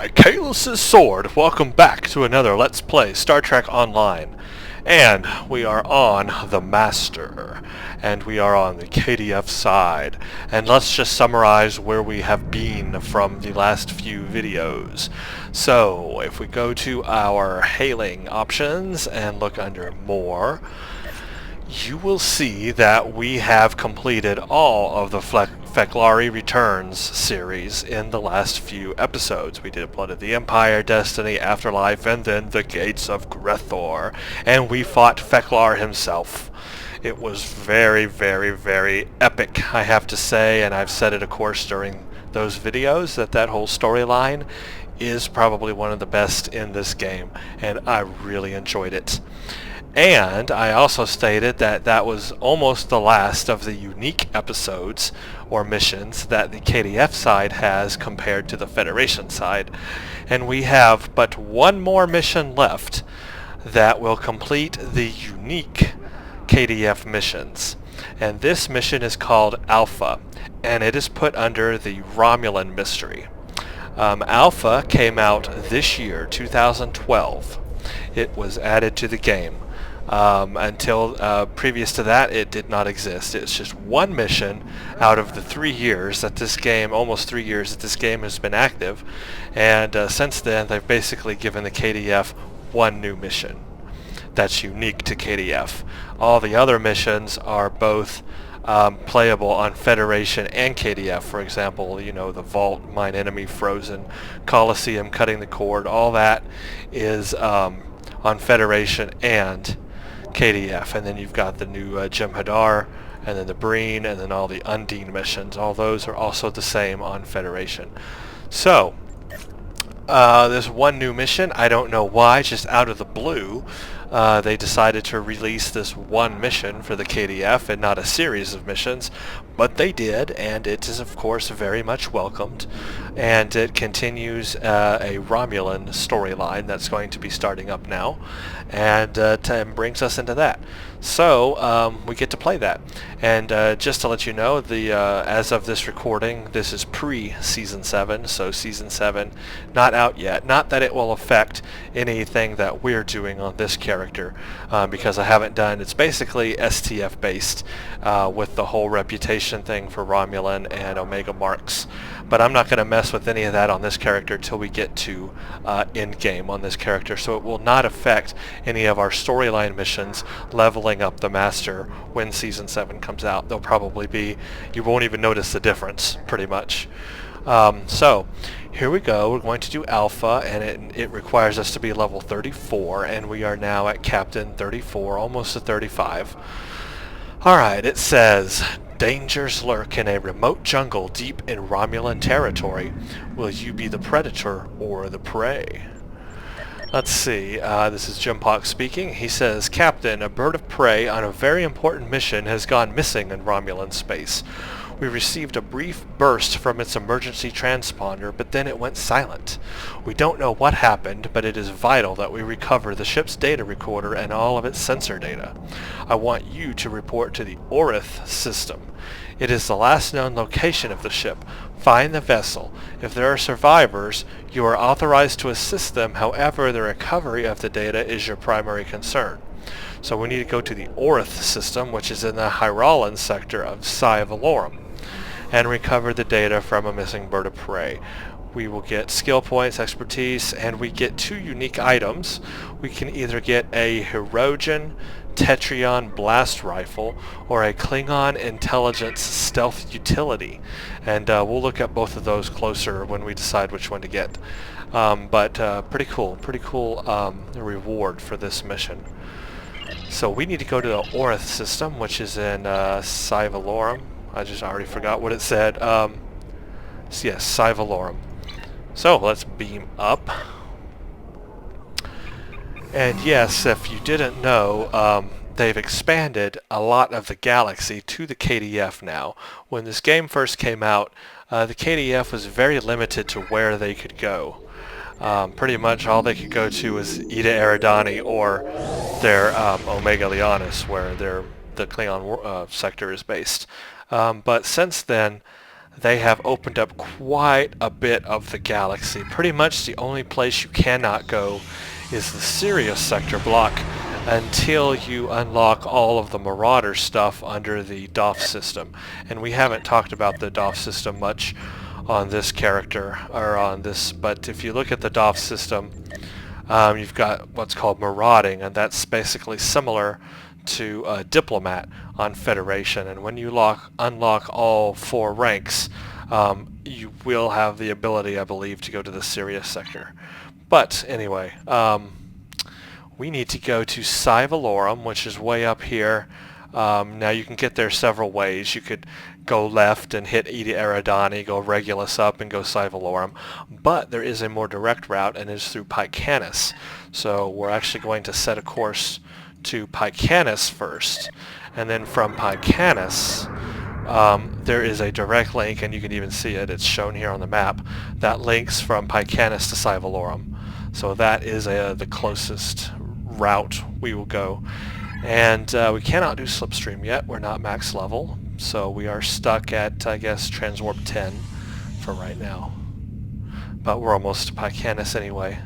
by Kaelus's Sword. Welcome back to another Let's Play Star Trek Online. And we are on the Master. And we are on the KDF side. And let's just summarize where we have been from the last few videos. So, if we go to our hailing options and look under More, you will see that we have completed all of the Feclari Returns series in the last few episodes. We did Blood of the Empire, Destiny, Afterlife, and then the Gates of Grethor. And we fought Feklar himself. It was very, very, very epic, I have to say, and I've said it, of course, during those videos, that whole storyline is probably one of the best in this game, and I really enjoyed it. And I also stated that that was almost the last of the unique episodes or missions that the KDF side has compared to the Federation side. And we have but one more mission left that will complete the unique KDF missions. And this mission is called Alpha, and it is put under the Romulan mystery. Alpha came out this year, 2012. It was added to the game. Until previous to that, it did not exist. It's just one mission out of the 3 years that this game, almost 3 years that this game has been active, and since then they've basically given the KDF one new mission that's unique to KDF. All the other missions are both playable on Federation and KDF. For example, you know, the Vault, Mine Enemy, Frozen, Coliseum, Cutting the Cord, all that is on Federation and KDF. And then you've got the new Jem'Hadar, and then the Breen, and then all the Undine missions. All those are also the same on Federation. So, there's one new mission. I don't know why, just out of the blue, they decided to release this one mission for the KDF and not a series of missions, but they did, and it is of course very much welcomed, and it continues a Romulan storyline that's going to be starting up now, and brings us into that. So we get to play that, and just to let you know, as of this recording, this is pre-Season 7, so Season 7 not out yet. Not that it will affect anything that we're doing on this character, because I haven't done, it's basically STF based with the whole reputation thing for Romulan and Omega marks, but I'm not going to mess with any of that on this character till we get to endgame on this character, so it will not affect any of our storyline missions leveling up the Master when Season 7 comes out. They'll probably be, you won't even notice the difference, pretty much. So, here we go. We're going to do Alpha, and it requires us to be level 34, and we are now at Captain 34, almost at 35. Alright, it says, dangers lurk in a remote jungle deep in Romulan territory. Will you be the predator or the prey? Let's see, this is Jim Pock speaking. He says, Captain, a bird of prey on a very important mission has gone missing in Romulan space. We received a brief burst from its emergency transponder, but then it went silent. We don't know what happened, but it is vital that we recover the ship's data recorder and all of its sensor data. I want you to report to the Orth system. It is the last known location of the ship. Find the vessel. If there are survivors, you are authorized to assist them. However, the recovery of the data is your primary concern. So we need to go to the Orth system, which is in the Hyralan sector of Psi Valorum, and recover the data from a missing bird of prey. We will get skill points, expertise, and we get 2 unique items. We can either get a Hirogen Tetrion blast rifle or a Klingon intelligence stealth utility, and we'll look at both of those closer when we decide which one to get. But pretty cool reward for this mission. So we need to go to the Orth system, which is in Psi Valorum. I already forgot what it said. So yes, Psi Valorum. So let's beam up. And yes, if you didn't know, they've expanded a lot of the galaxy to the KDF now. When this game first came out, the KDF was very limited to where they could go. Pretty much all they could go to was Ida Eridani or their Omega Leonis, where the Klingon sector is based. But since then, they have opened up quite a bit of the galaxy. Pretty much the only place you cannot go is the Sirius sector block until you unlock all of the Marauder stuff under the DOF system. And we haven't talked about the DOF system much on this character, or on this, but if you look at the DOF system, you've got what's called marauding, and that's basically similar to a diplomat on Federation. And when you unlock all 4 ranks, you will have the ability, I believe, to go to the Sirius sector. But anyway, we need to go to Cyvalorum, which is way up here. Now you can get there several ways. You could go left and hit Eta Eridani, go Regulus up and go Cyvalorum. But there is a more direct route, and it's through Pycanis. So we're actually going to set a course to Pycanis first. And then from Pycanis, there is a direct link, and you can even see it. It's shown here on the map. That links from Pycanis to Cyvalorum. So that is the closest route we will go. And we cannot do Slipstream yet. We're not max level. So we are stuck at, I guess, Transwarp 10 for right now. But we're almost to Pycanis anyway.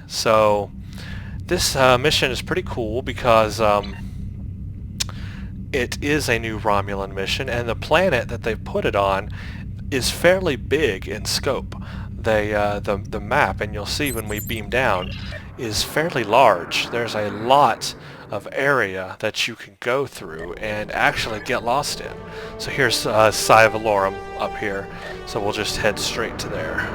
So this mission is pretty cool because it is a new Romulan mission, and the planet that they've put it on is fairly big in scope. The map, and you'll see when we beam down, is fairly large. There's a lot of area that you can go through and actually get lost in. So here's Cyvalorum up here, so we'll just head straight to there.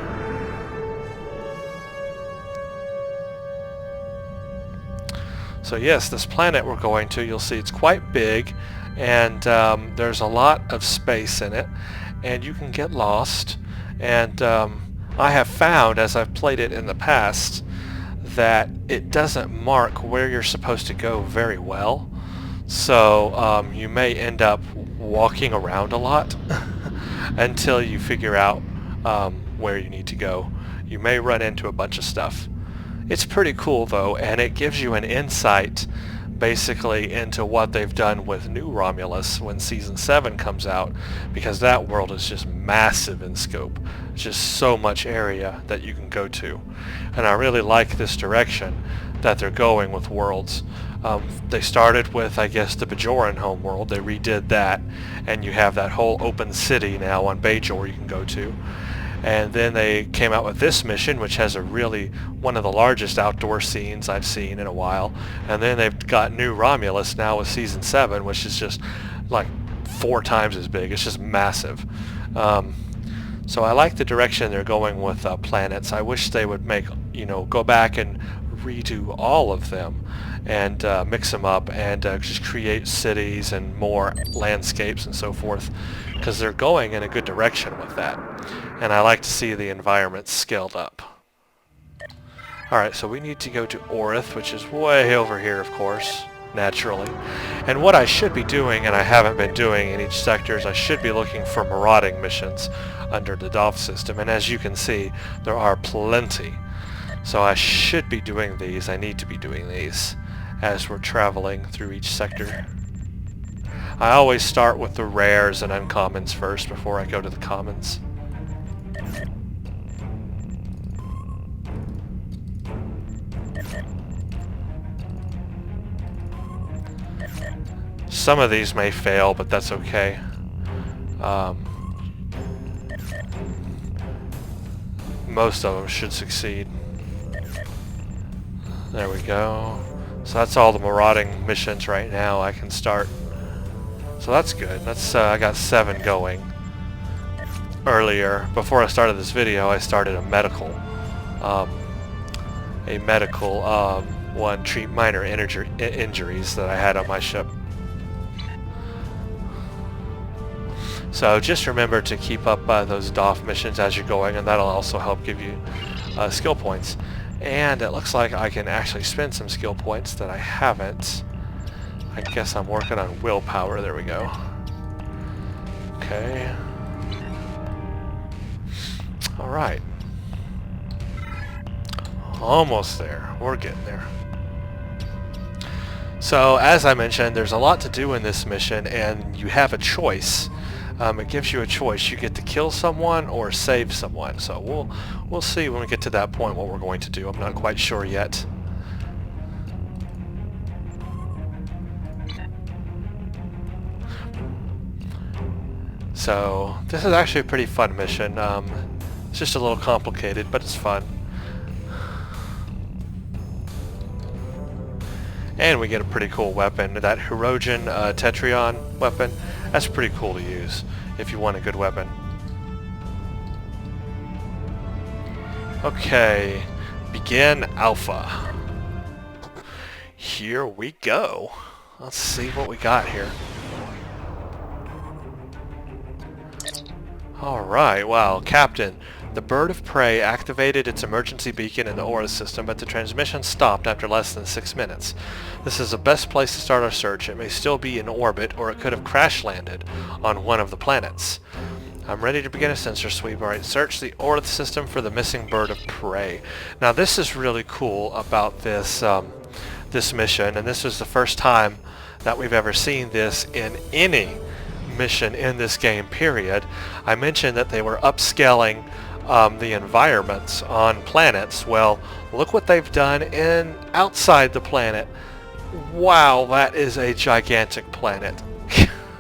So yes, this planet we're going to, you'll see it's quite big, and there's a lot of space in it, and you can get lost. And I have found, as I've played it in the past, that it doesn't mark where you're supposed to go very well. So you may end up walking around a lot until you figure out where you need to go. You may run into a bunch of stuff. It's pretty cool though, and it gives you an insight basically into what they've done with New Romulus when Season 7 comes out, because that world is just massive in scope. It's just so much area that you can go to. And I really like this direction that they're going with worlds. They started with, I guess, the Bajoran homeworld. They redid that, and you have that whole open city now on Bajor you can go to. And then they came out with this mission, which has one of the largest outdoor scenes I've seen in a while. And then they've got New Romulus now with Season 7, which is just like 4 times as big. It's just massive. So I like the direction they're going with planets. I wish they would go back and redo all of them and mix them up and just create cities and more landscapes and so forth, because they're going in a good direction with that. And I like to see the environments scaled up. Alright, so we need to go to Orth, which is way over here, of course, naturally. And what I should be doing, and I haven't been doing in each sector, is I should be looking for marauding missions under the DOF system. And as you can see, there are plenty. So I should be doing these. I need to be doing these as we're traveling through each sector. I always start with the rares and uncommons first before I go to the commons. Some of these may fail, but that's okay. Most of them should succeed. There we go. So that's all the marauding missions right now I can start. So that's good. That's I got 7 going. Earlier, before I started this video, I started a medical one, treat minor injuries that I had on my ship. So just remember to keep up those DOF missions as you're going, and that'll also help give you skill points. And it looks like I can actually spend some skill points that I haven't. I guess I'm working on willpower. There we go. Okay. Alright. Almost there. We're getting there. So, as I mentioned, there's a lot to do in this mission, and you have a choice it gives you a choice. You get to kill someone or save someone. So we'll see when we get to that point what we're going to do. I'm not quite sure yet. So this is actually a pretty fun mission. It's just a little complicated, but it's fun. And we get a pretty cool weapon, that Hirogen Tetrion weapon. That's pretty cool to use if you want a good weapon. Okay, begin Alpha. Here we go. Let's see what we got here. Alright, wow, Captain. The bird of prey activated its emergency beacon in the Orth system, but the transmission stopped after less than 6 minutes. This is the best place to start our search. It may still be in orbit, or it could have crash-landed on one of the planets. I'm ready to begin a sensor sweep. Alright, search the Orth system for the missing bird of prey. Now this is really cool about this, this mission, and this is the first time that we've ever seen this in any mission in this game, period. I mentioned that they were upscaling the environments on planets. Well, look what they've done outside the planet. Wow, that is a gigantic planet.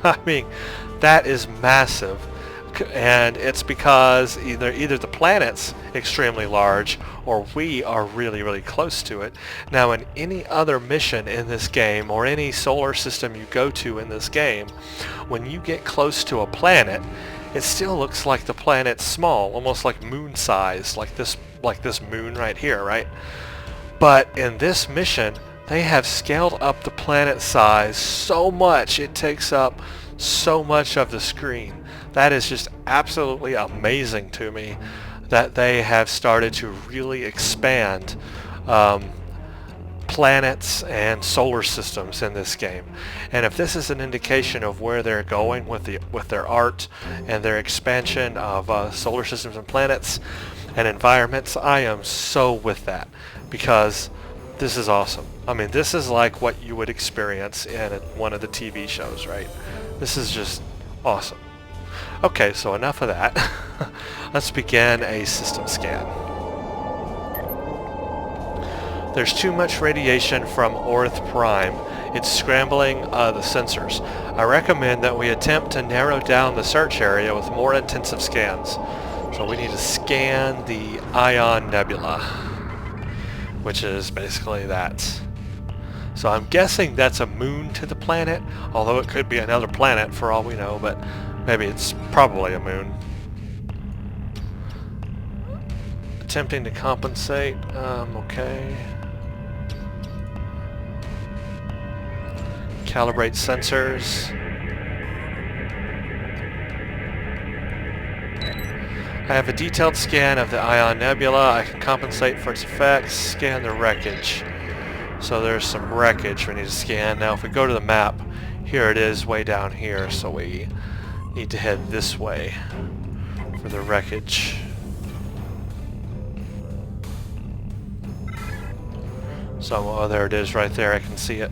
I mean, that is massive. And it's because either the planet's extremely large or we are really, really close to it. Now, in any other mission in this game or any solar system you go to in this game, when you get close to a planet, it still looks like the planet's small, almost like moon-sized, like this moon right here, right? But in this mission, they have scaled up the planet size so much, it takes up so much of the screen. That is just absolutely amazing to me that they have started to really expand planets and solar systems in this game. And if this is an indication of where they're going with their art and their expansion of solar systems and planets and environments, I am so with that, because this is awesome. I mean, this is like what you would experience in one of the TV shows, right? This is just awesome. Okay, so enough of that. Let's begin a system scan. There's too much radiation from Orth Prime. It's scrambling the sensors. I recommend that we attempt to narrow down the search area with more intensive scans. So we need to scan the Ion Nebula, which is basically that. So I'm guessing that's a moon to the planet, although it could be another planet for all we know, but maybe it's probably a moon. Attempting to compensate, okay. Calibrate sensors. I have a detailed scan of the Ion Nebula. I can compensate for its effects. Scan the wreckage. So there's some wreckage we need to scan. Now if we go to the map, here it is way down here, so we need to head this way for the wreckage. So, oh, there it is right there, I can see it.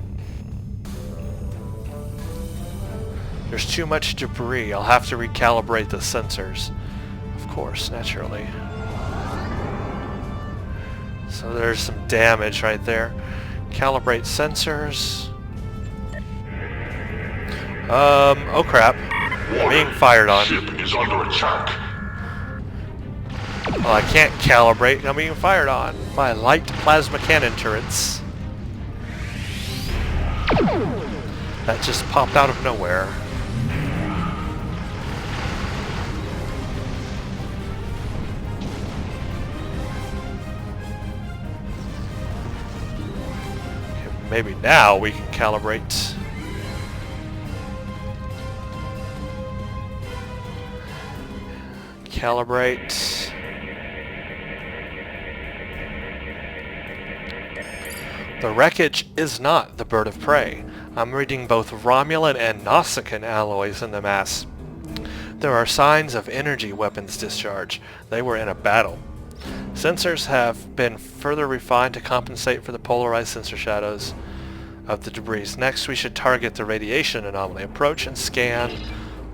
There's too much debris. I'll have to recalibrate the sensors. Of course, naturally. So there's some damage right there. Calibrate sensors. Oh crap. Being fired on. Ship is under attack. Well, I can't calibrate. I'm being fired on by light plasma cannon turrets. That just popped out of nowhere. Maybe now we can calibrate. Calibrate. The wreckage is not the bird of prey. I'm reading both Romulan and Nausicaan alloys in the mass. There are signs of energy weapons discharge. They were in a battle. Sensors have been further refined to compensate for the polarized sensor shadows of the debris. Next, we should target the radiation anomaly. Approach and scan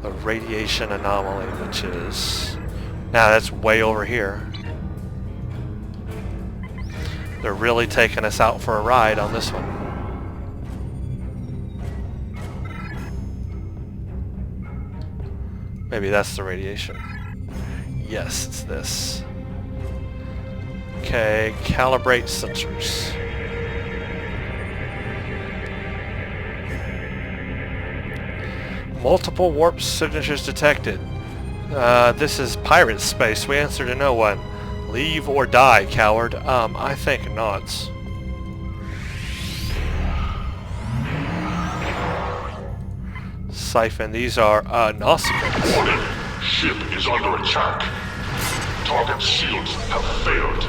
the radiation anomaly, which is... Now that's way over here. They're really taking us out for a ride on this one. Maybe that's the radiation. Yes, it's this. Okay, calibrate sensors. Multiple warp signatures detected. This is pirate space. We answer to no one. Leave or die, coward. I think not. Siphon, these are, Nausicans. Warning! Ship is under attack. Target shields have failed.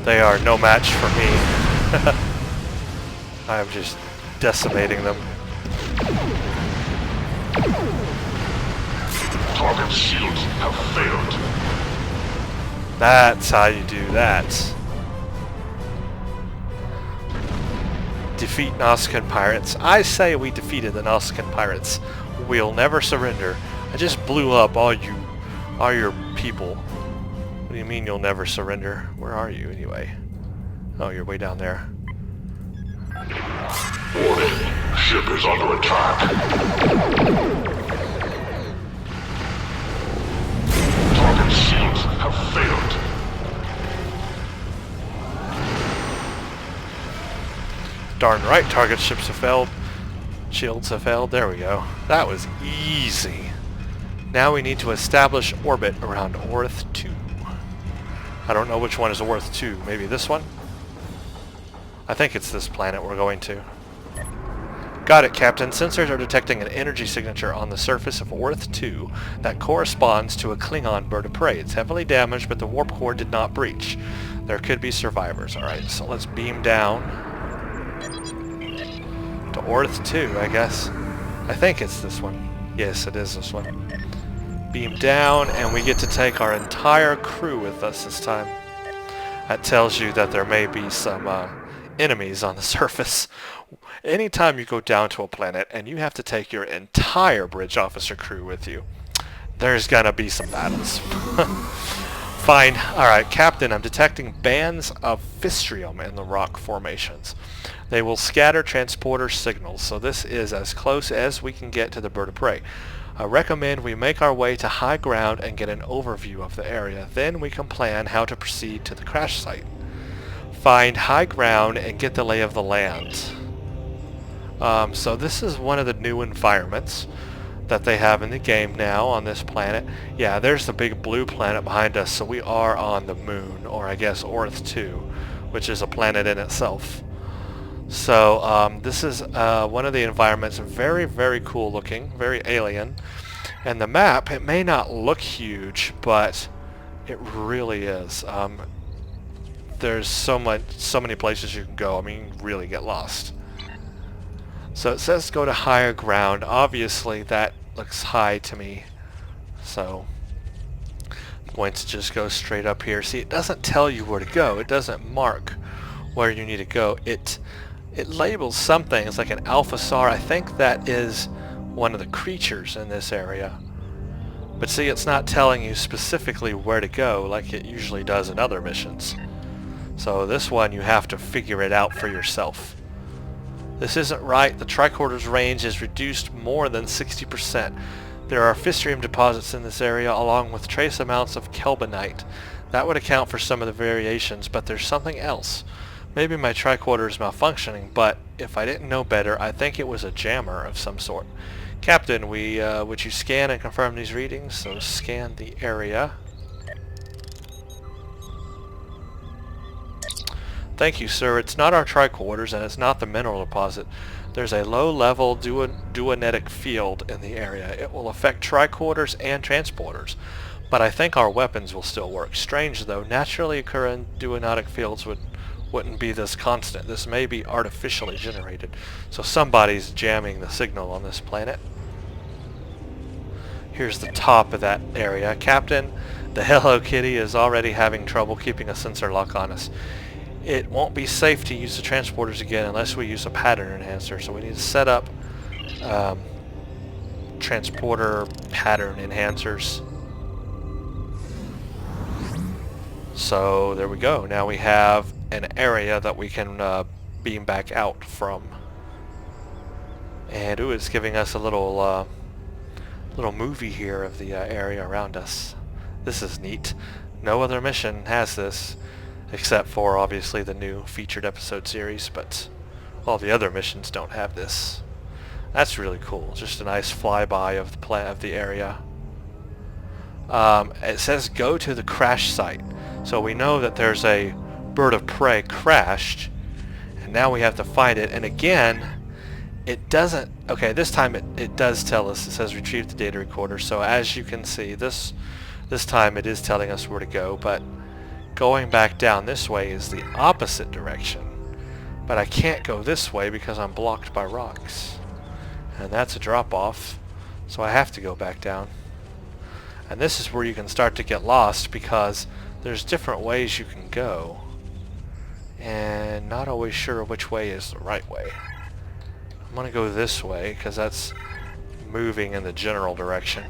They are no match for me. I'm just decimating them. Target shields have failed. That's how you do that. Defeat Nausicaan pirates. I say we defeated the Nausicaan pirates. We'll never surrender. I just blew up all your people. What do you mean you'll never surrender? Where are you anyway? Oh, you're way down there. Warning! Ship is under attack. Target shields have failed. Darn right, target ships have failed. Shields have failed. There we go. That was easy. Now we need to establish orbit around Orth 2. I don't know which one is Orth 2. Maybe this one? I think it's this planet we're going to. Got it, Captain. Sensors are detecting an energy signature on the surface of Orth 2 that corresponds to a Klingon bird of prey. It's heavily damaged, but the warp core did not breach. There could be survivors. Alright, so let's beam down to Orth 2, I guess. I think it's this one. Yes, it is this one. Beam down, and we get to take our entire crew with us this time. That tells you that there may be some enemies on the surface. Anytime you go down to a planet and you have to take your entire bridge officer crew with you, there's gonna be some battles. Fine. Alright, Captain, I'm detecting bands of Fistrium in the rock formations. They will scatter transporter signals, so this is as close as we can get to the bird of prey. I recommend we make our way to high ground and get an overview of the area. Then we can plan how to proceed to the crash site. Find high ground and get the lay of the land. So this is one of the new environments that they have in the game now on this planet. Yeah, there's the big blue planet behind us, so we are on the moon, or I guess Orth 2, which is a planet in itself. So this is one of the environments, very, very cool looking, very alien. And the map, it may not look huge, but it really is. There's so many places you can go. I mean, you really get lost. So it says go to higher ground. Obviously that looks high to me. So I'm going to just go straight up here. See, it doesn't tell you where to go. It doesn't mark where you need to go. It labels some things like an alpha SAR. I think that is one of the creatures in this area. But see, it's not telling you specifically where to go like it usually does in other missions. So this one you have to figure it out for yourself. This isn't right. The tricorder's range is reduced more than 60%. There are Fistrium deposits in this area along with trace amounts of kelbinite. That would account for some of the variations, but there's something else. Maybe my tricorder is malfunctioning, but if I didn't know better, I think it was a jammer of some sort. Captain, would you scan and confirm these readings? So scan the area. Thank you, sir. It's not our tricorders, and it's not the mineral deposit. There's a low-level duonetic field in the area. It will affect tricorders and transporters, but I think our weapons will still work. Strange, though. Naturally occurring duonetic fields wouldn't be this constant. This may be artificially generated. So somebody's jamming the signal on this planet. Here's the top of that area. Captain, The Hello Kitty is already having trouble keeping a sensor lock on us. It won't be safe to use the transporters again unless we use a pattern enhancer, so we need to set up transporter pattern enhancers. So there we go. Now we have an area that we can beam back out from. And it's giving us a little movie here of the area around us. This is neat. No other mission has this, except for obviously the new featured episode series, but all the other missions don't have this. That's really cool. Just a nice flyby of the area. It says go to the crash site. So we know that there's a bird of prey crashed, and now we have to find it. And again, it doesn't... Okay, this time it does tell us. It says retrieve the data recorder. So as you can see, this time it is telling us where to go, but going back down this way is the opposite direction. But I can't go this way because I'm blocked by rocks. And that's a drop-off, so I have to go back down. And this is where you can start to get lost because there's different ways you can go. And not always sure which way is the right way. I'm going to go this way because that's moving in the general direction.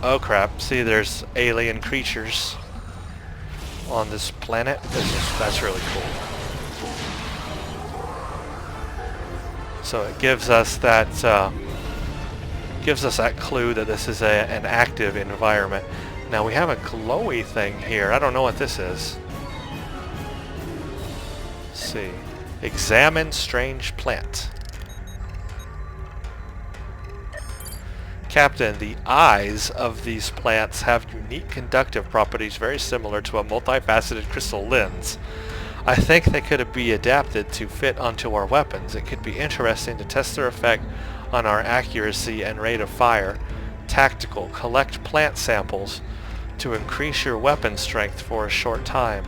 Oh crap, see there's alien creatures on this planet. That's really cool. So it gives us that clue that this is an active environment. Now we have a glowy thing here. I don't know what this is. Let's see. Examine strange plant. Captain, the eyes of these plants have unique conductive properties very similar to a multifaceted crystal lens. I think they could be adapted to fit onto our weapons. It could be interesting to test their effect on our accuracy and rate of fire. Tactical, collect plant samples to increase your weapon strength for a short time.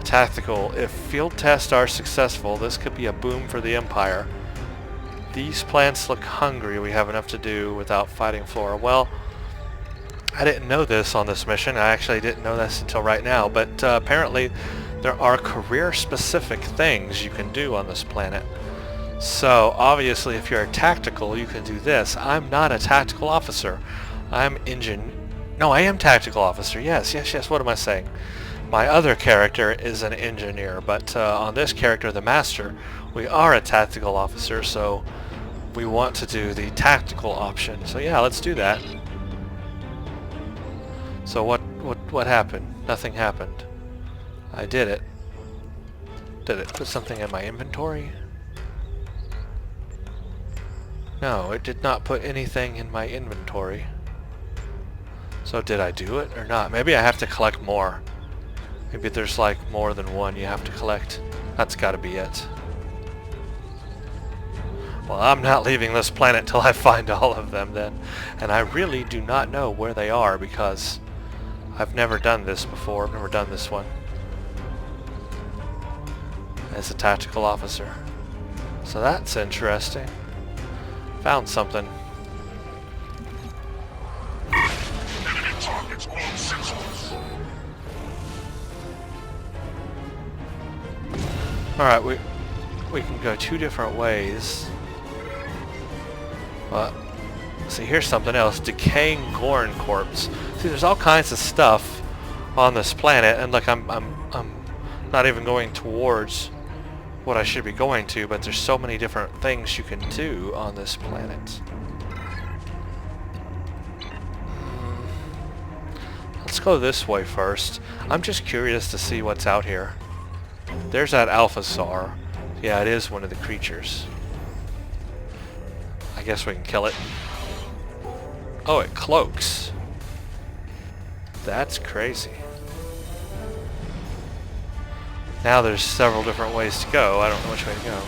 Tactical, if field tests are successful, this could be a boom for the Empire. These plants look hungry. We have enough to do without fighting flora. Well, I didn't know this on this mission. I actually didn't know this until right now, but apparently there are career-specific things you can do on this planet. So, obviously, if you're a tactical, you can do this. I'm not a tactical officer. I'm No, I am tactical officer. Yes. What am I saying? My other character is an engineer, but on this character, the Master, we are a tactical officer, so we want to do the tactical option. So yeah, let's do that. So what happened? Nothing happened. I did it. Did it put something in my inventory? No, it did not put anything in my inventory. So did I do it or not? Maybe I have to collect more. Maybe there's like more than one you have to collect. That's gotta be it. Well, I'm not leaving this planet till I find all of them then. And I really do not know where they are because I've never done this before. I've never done this one as a tactical officer. So that's interesting. Found something. Enemy targets all sensors. Alright, we can go two different ways. See, here's something else. Decaying Gorn corpse. See, there's all kinds of stuff on this planet, and look, I'm not even going towards what I should be going to, but there's so many different things you can do on this planet. Let's go this way first. I'm just curious to see what's out here. There's that Alpha Sar. Yeah, it is one of the creatures. I guess we can kill it. Oh, it cloaks. That's crazy. Now there's several different ways to go. I don't know which way to go.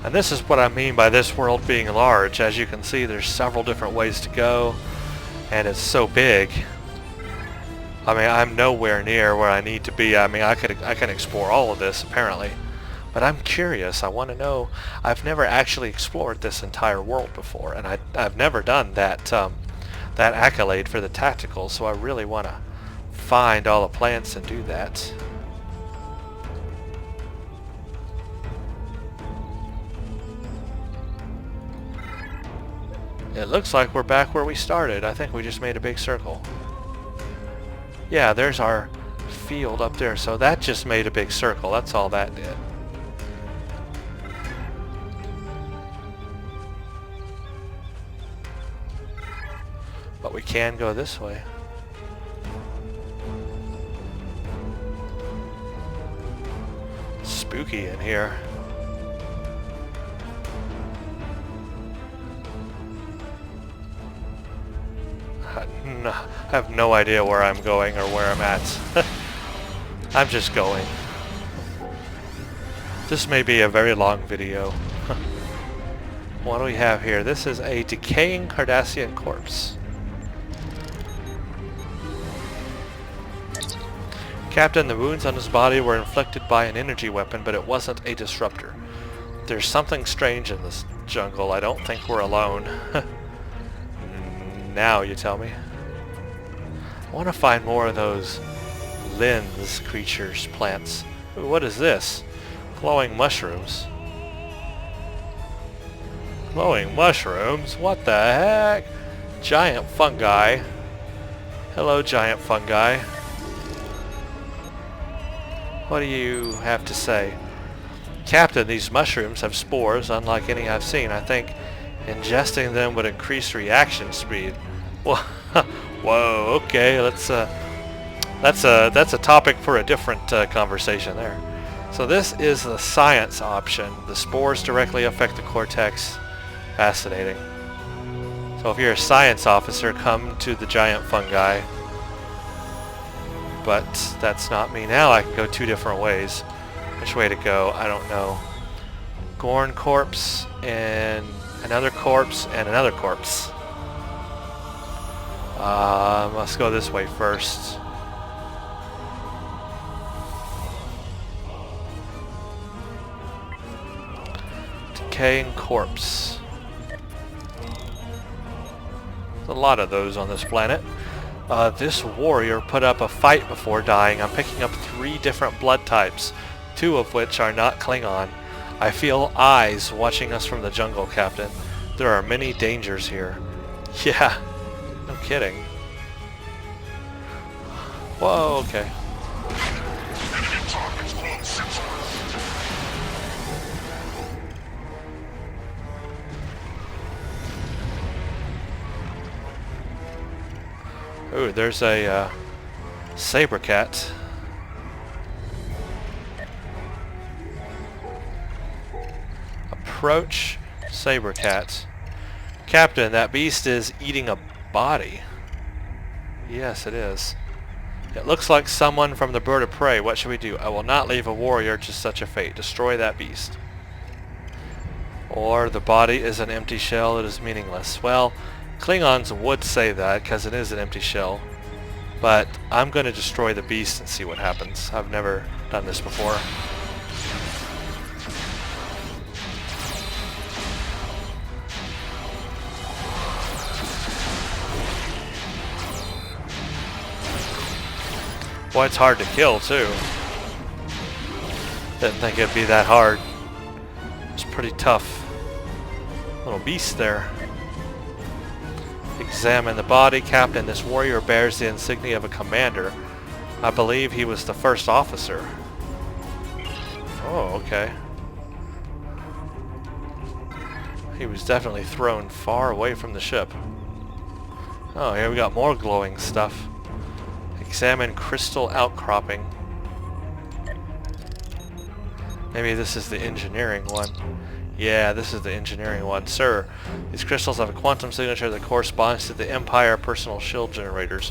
And this is what I mean by this world being large. As you can see, there's several different ways to go, and it's so big. I mean, I'm nowhere near where I need to be. I mean, I can explore all of this apparently, But I'm curious. I want to know. I've never actually explored this entire world before, and I've never done that that accolade for the tactical. So I really want to find all the plants and do that. It looks like we're back where we started. I think we just made a big circle. Yeah, there's our field up there. So that just made a big circle. That's all that did. But we can go this way. Spooky in here. I have no idea where I'm going or where I'm at. I'm just going. This may be a very long video. What do we have here? This is a decaying Cardassian corpse. Captain, the wounds on his body were inflicted by an energy weapon, but it wasn't a disruptor. There's something strange in this jungle. I don't think we're alone. Now you tell me. I want to find more of those lens creatures, plants. Ooh, what is this? Glowing mushrooms. Glowing mushrooms? What the heck? Giant fungi. Hello, giant fungi. What do you have to say? Captain, these mushrooms have spores unlike any I've seen. I think ingesting them would increase reaction speed. Whoa, okay, that's a topic for a different conversation there. So this is the science option. The spores directly affect the cortex. Fascinating. So if you're a science officer, come to the giant fungi. But that's not me now. I can go two different ways. Which way to go? I don't know. Gorn corpse and another corpse and another corpse. Let's go this way first. Decaying corpse. There's a lot of those on this planet. This warrior put up a fight before dying. I'm picking up 3 different blood types, 2 of which are not Klingon. I feel eyes watching us from the jungle, Captain. There are many dangers here. Yeah, no kidding. Whoa, okay. Ooh, there's a saber cat. Approach saber cat. Captain, that beast is eating a body. Yes, it is. It looks like someone from the bird of prey. What should we do? I will not leave a warrior to such a fate. Destroy that beast. Or the body is an empty shell. It is meaningless. Well, Klingons would say that because it is an empty shell. But I'm going to destroy the beast and see what happens. I've never done this before. Boy, it's hard to kill, too. Didn't think it'd be that hard. It's pretty tough. Little beast there. Examine the body. Captain, this warrior bears the insignia of a commander. I believe he was the first officer. Oh, okay. He was definitely thrown far away from the ship. Oh, here we got more glowing stuff. Examine crystal outcropping. Maybe this is the engineering one. Yeah, this is the engineering one. Sir, these crystals have a quantum signature that corresponds to the Empire personal shield generators.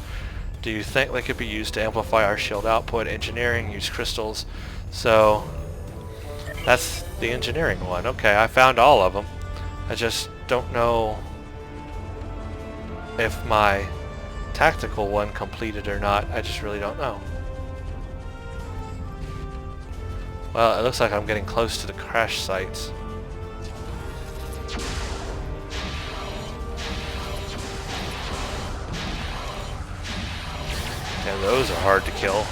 Do you think they could be used to amplify our shield output? Engineering, use crystals. So, that's the engineering one. Okay, I found all of them. I just don't know if my tactical one completed or not. I just really don't know. Well, it looks like I'm getting close to the crash sites. And those are hard to kill.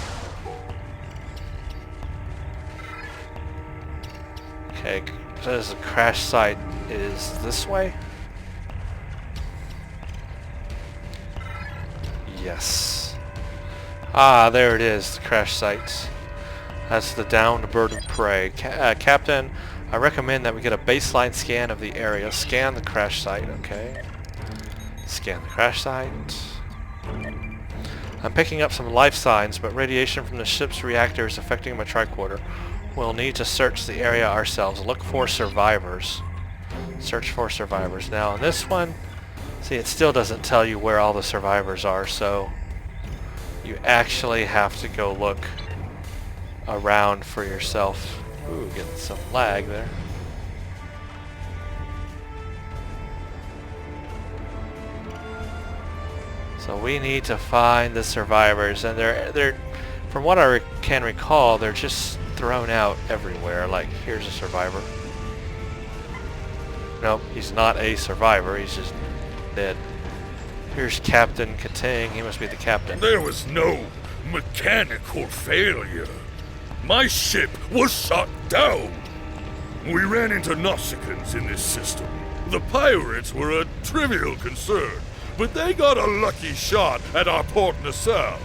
Okay, says the crash site is this way? Yes. Ah, there it is, the crash site. That's the downed bird of prey. Captain, I recommend that we get a baseline scan of the area. Scan the crash site, okay. Scan the crash site. I'm picking up some life signs, but radiation from the ship's reactor is affecting my tricorder. We'll need to search the area ourselves. Look for survivors. Search for survivors. Now on this one, see, it still doesn't tell you where all the survivors are, so you actually have to go look around for yourself. Ooh, getting some lag there. So we need to find the survivors, and they're from what I can recall, they're just thrown out everywhere. Like, here's a survivor. Nope, he's not a survivor, he's just dead. Here's Captain Katang, he must be the captain. There was no mechanical failure. My ship was shot down. We ran into Nausicaans in this system. The pirates were a trivial concern, but they got a lucky shot at our port nacelle.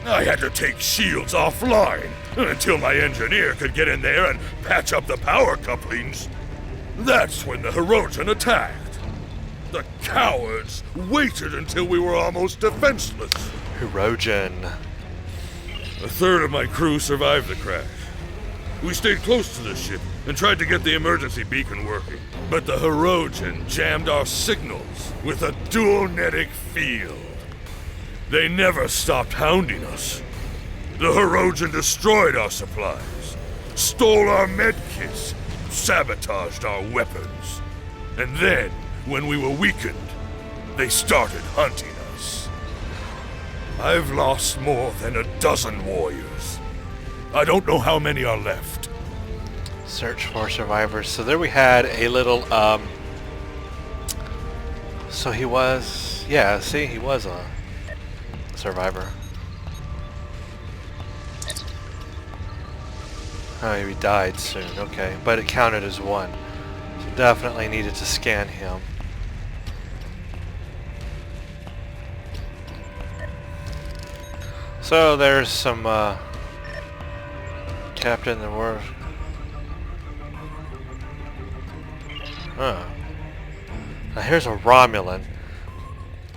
I had to take shields offline until my engineer could get in there and patch up the power couplings. That's when the Hirogen attacked. The cowards waited until we were almost defenseless. Hirogen. A third of my crew survived the crash. We stayed close to the ship and tried to get the emergency beacon working, but the Hirogen jammed our signals with a duonetic field. They never stopped hounding us. The Hirogen destroyed our supplies, stole our medkits, sabotaged our weapons. And then, when we were weakened, they started hunting us. I've lost more than a dozen warriors. I don't know how many are left. Search for survivors. So there we had a little, so he was, yeah, see, he was a survivor. Oh, he died soon, okay. But it counted as one. So definitely needed to scan him. So there's some, Captain, there were... Huh. Now here's a Romulan.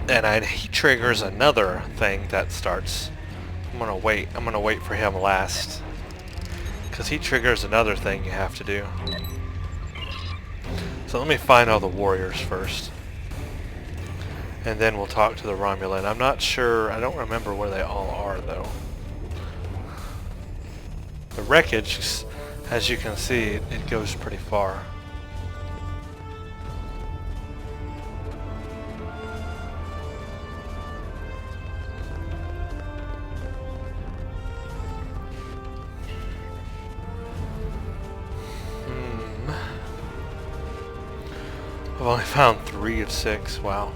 And he triggers another thing that starts. I'm gonna wait for him last. Because he triggers another thing you have to do. So let me find all the warriors first. And then we'll talk to the Romulan. I'm not sure, I don't remember where they all are though. The wreckage, as you can see, it goes pretty far. I've only found 3 of 6, wow.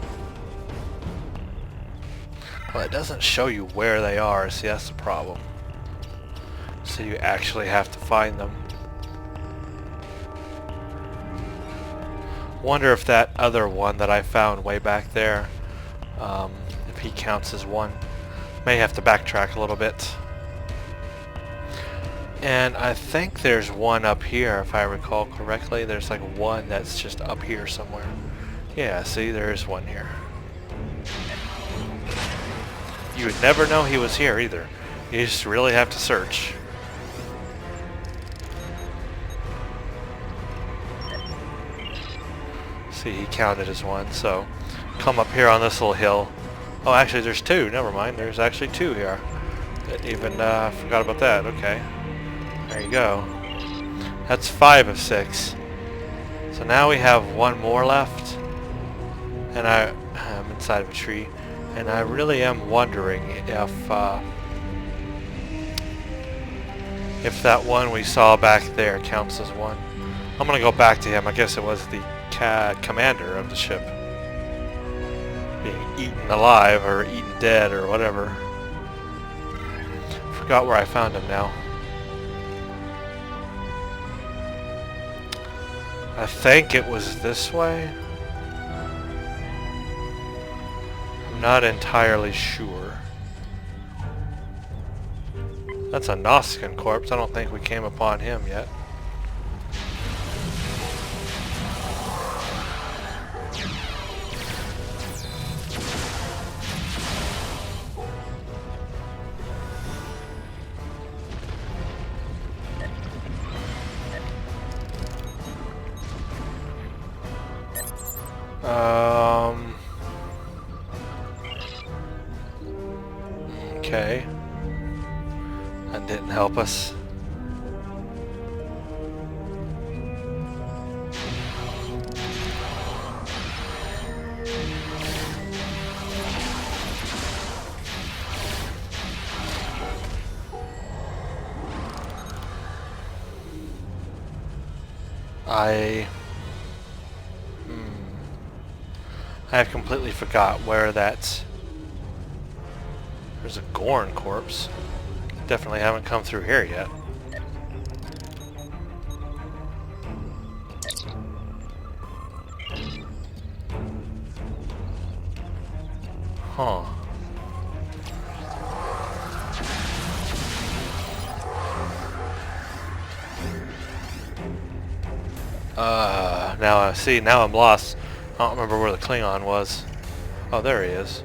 Well, it doesn't show you where they are, see, that's the problem. So you actually have to find them. Wonder if that other one that I found way back there, if he counts as one. May have to backtrack a little bit. And I think there's one up here, if I recall correctly. There's like one that's just up here somewhere. Yeah, see, there is one here. You would never know he was here either. You just really have to search. See, he counted as one, so come up here on this little hill. Oh, actually there's 2, never mind. There's actually 2 here. Didn't even, forgot about that, okay. There you go. That's 5 of 6. So now we have 1 more left. And I'm inside of a tree. And I really am wondering if If that one we saw back there counts as one. I'm gonna go back to him. I guess it was the commander of the ship. Being eaten alive or eaten dead or whatever. Forgot where I found him now. I think it was this way. I'm not entirely sure. That's a Noskin corpse. I don't think we came upon him yet. Okay. That didn't help us. I completely forgot where that's... There's a Gorn corpse. Definitely haven't come through here yet. Huh. Now I see, now I'm lost. I don't remember where the Klingon was. Oh, there he is.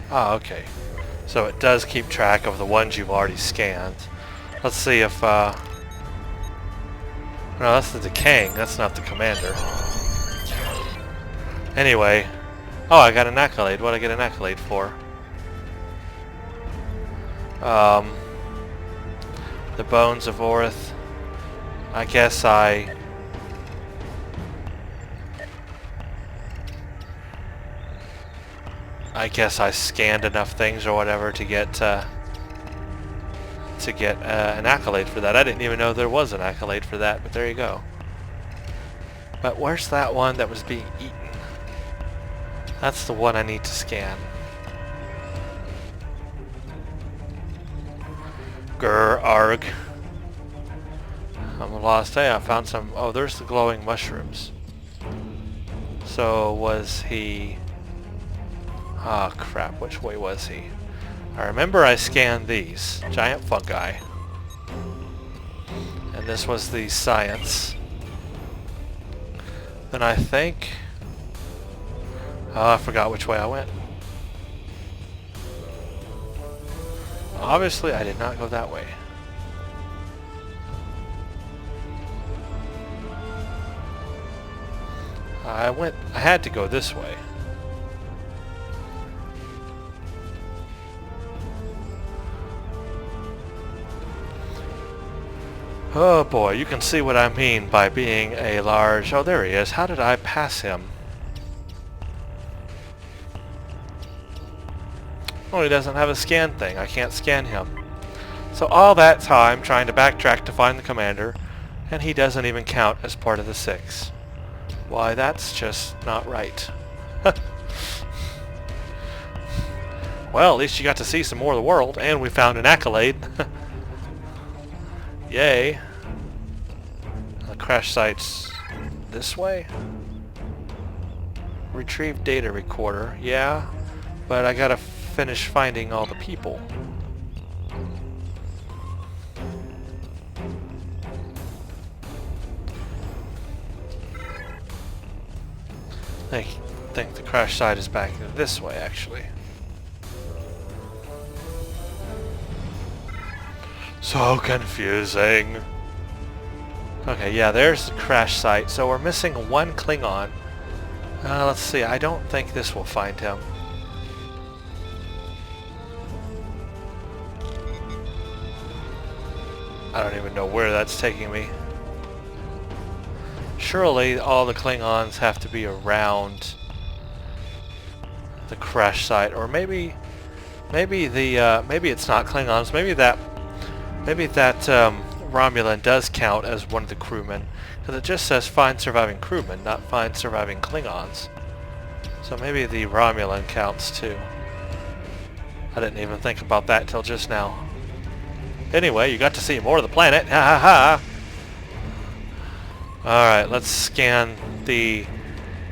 Ah, okay. So it does keep track of the ones you've already scanned. Let's see if, no, that's the decaying, that's not the commander. Anyway. Oh, I got an accolade. What did I get an accolade for? The bones of Orth. I guess I scanned enough things or whatever to get an accolade for that. I didn't even know there was an accolade for that, but there you go. But where's that one that was being eaten? That's the one I need to scan. Grr, arg. I'm lost. Hey, I found some... Oh, there's the glowing mushrooms. So, was he... Ah, crap. Which way was he? I remember I scanned these. Giant fungi. And this was the science. Then I think... Oh, I forgot which way I went. Obviously, I did not go that way. I had to go this way. Oh boy, you can see what I mean by being a large... Oh, there he is. How did I pass him? Oh, he doesn't have a scan thing. I can't scan him. So all that time trying to backtrack to find the commander, and he doesn't even count as part of the 6. Why, that's just not right. Well, at least you got to see some more of the world, and we found an accolade. Yay. The crash site's this way? Retrieve data recorder. Yeah, but I gotta finish finding all the people. I think the crash site is back this way, actually. So confusing. Okay, yeah, there's the crash site. So we're missing one Klingon. Let's see, I don't think this will find him. I don't even know where that's taking me. Surely all the Klingons have to be around the crash site, or maybe it's not Klingons. Maybe that Maybe that Romulan does count as one of the crewmen, because it just says find surviving crewmen, not find surviving Klingons. So maybe the Romulan counts too. I didn't even think about that till just now. Anyway, you got to see more of the planet. Ha ha ha! Alright, let's scan the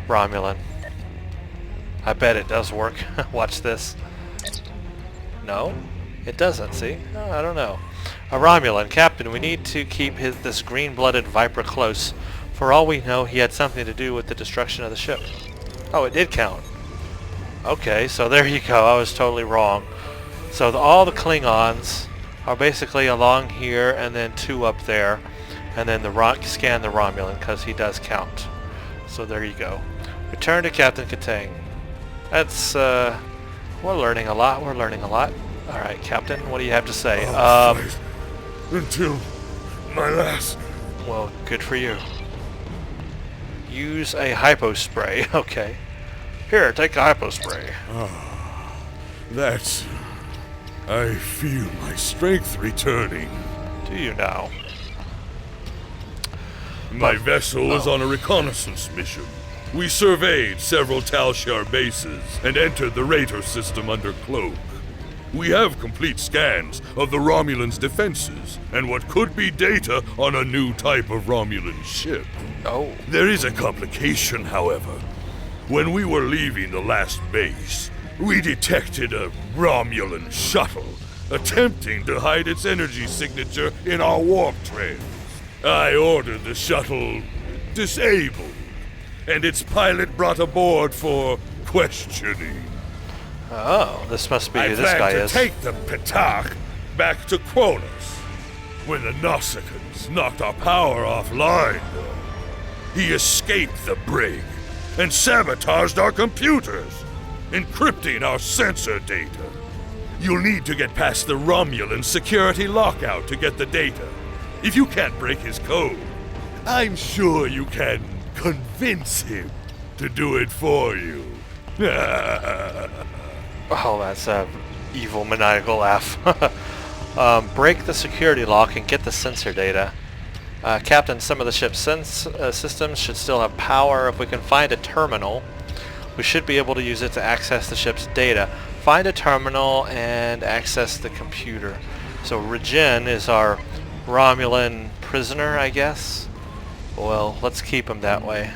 Romulan. I bet it does work. Watch this. No? It doesn't, see? Oh, I don't know. A Romulan. Captain, we need to keep this green-blooded Viper close. For all we know, he had something to do with the destruction of the ship. Oh, it did count. Okay, so there you go. I was totally wrong. So all the Klingons are basically along here, and then 2 up there. And then scan the Romulan, because he does count. So there you go. Return to Captain Katang. That's, we're learning a lot. We're learning a lot. Alright, Captain, what do you have to say? Fight until my last. Well, good for you. Use a hypo spray. Okay. Here, take a hypo spray. That's... I feel my strength returning. Do you now? My vessel is on a reconnaissance mission. We surveyed several Talshar bases and entered the radar system under cloak. We have complete scans of the Romulans' defenses and what could be data on a new type of Romulan ship. Oh. There is a complication, however. When we were leaving the last base, we detected a Romulan shuttle attempting to hide its energy signature in our warp trails. I ordered the shuttle disabled, and its pilot brought aboard for questioning. Oh, this must be who this guy is. I plan to take the Petarch back to Qo'nos. When the Nausicaans knocked our power offline, though, he escaped the brig and sabotaged our computers, encrypting our sensor data. You'll need to get past the Romulan security lockout to get the data. If you can't break his code, I'm sure you can convince him to do it for you. Oh, that's a evil maniacal laugh. Break the security lock and get the sensor data. Captain, some of the ship's systems should still have power. If we can find a terminal, we should be able to use it to access the ship's data. Find a terminal and access the computer. So Regen is our Romulan prisoner, I guess. Well, let's keep him that way.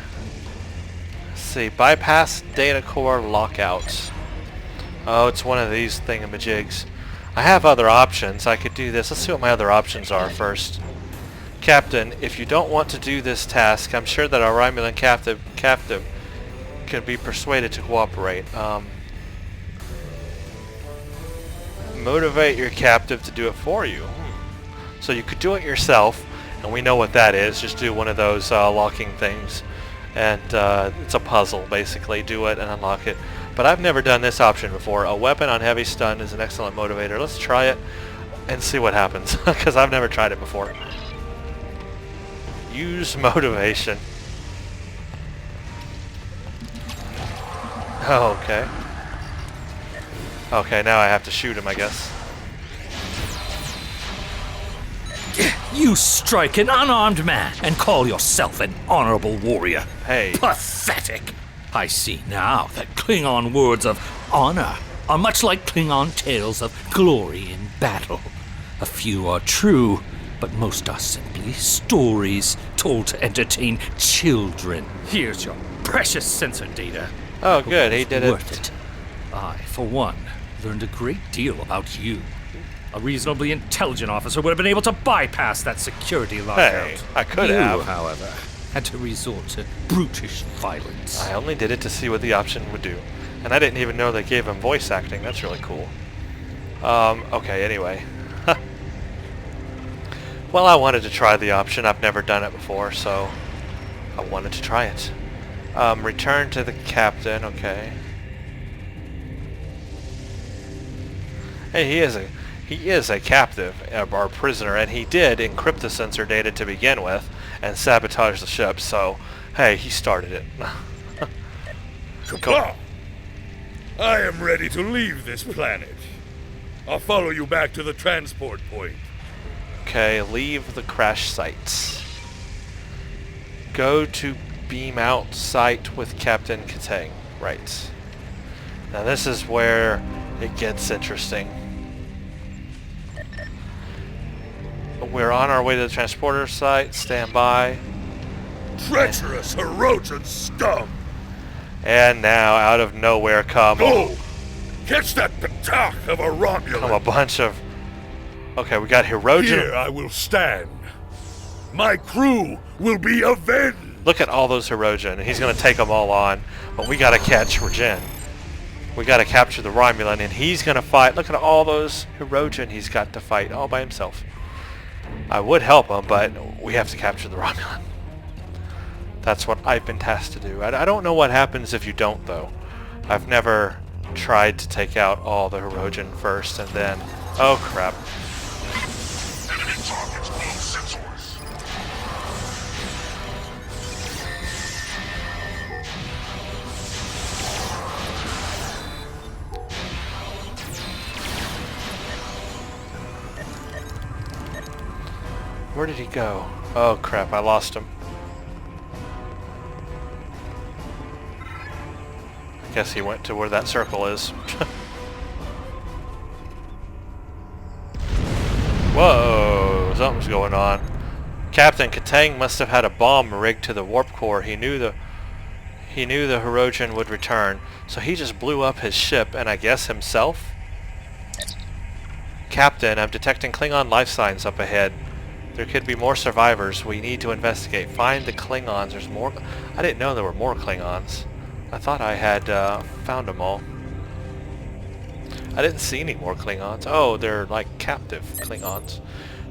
Let's see. Bypass data core lockout. Oh, it's one of these thingamajigs. I have other options. I could do this. Let's see what my other options are first. Captain, if you don't want to do this task, I'm sure that our Romulan captive can be persuaded to cooperate. Motivate your captive to do it for you. So you could do it yourself, and we know what that is. Just do one of those locking things, and it's a puzzle, basically. Do it and unlock it. But I've never done this option before. A weapon on heavy stun is an excellent motivator. Let's try it and see what happens, because I've never tried it before. Use motivation. Oh, okay. Okay, now I have to shoot him, I guess. You strike an unarmed man and call yourself an honorable warrior. Hey. Pathetic. I see now that Klingon words of honor are much like Klingon tales of glory in battle. A few are true, but most are simply stories told to entertain children. Here's your precious sensor data. Oh, good, he did Worth it. I, for one, learned a great deal about you. A reasonably intelligent officer would have been able to bypass that security lockout. Hey, I could you, have. however, had to resort to brutish violence. I only did it to see what the option would do. And I didn't even know they gave him voice acting. That's really cool. Okay, anyway. Well, I wanted to try the option. I've never done it before, so I wanted to try it. Return to the captain, okay. Hey, he is a captive, our prisoner, and he did encrypt the sensor data to begin with and sabotage the ship, so, hey, he started it. Qapla! I am ready to leave this planet. I'll follow you back to the transport point. Okay, leave the crash site. Go to beam out site with Captain Katang. Right. Now this is where it gets interesting. We're on our way to the transporter site. Stand by. Treacherous Herodian scum! And now, out of nowhere come Go! Catch that patak of a Romulan! a bunch of... Okay, we got Herodian... Here I will stand. My crew will be avenged! Look at all those Herodian. He's going to take them all on. But we got to catch Regen. We got to capture the Romulan, and he's going to fight. Look at all those Herodian he's got to fight all by himself. I would help him, but we have to capture the Romulan. That's what I've been tasked to do. I don't know what happens if you don't, though. I've never tried to take out all the Herodian first, and then... Oh, crap. Enemy targets being sensors. Where did he go? Oh, crap. I lost him. Guess he went to where that circle is. Whoa, something's going on. Captain Katang must have had a bomb rigged to the warp core. He knew the Herodian would return, so he just blew up his ship and I guess himself. Captain, I'm detecting Klingon life signs up ahead. There could be more survivors. We need to investigate. Find the Klingons. There's more. I didn't know there were more Klingons. I thought I had found them all. I didn't see any more Klingons. Oh, they're like captive Klingons.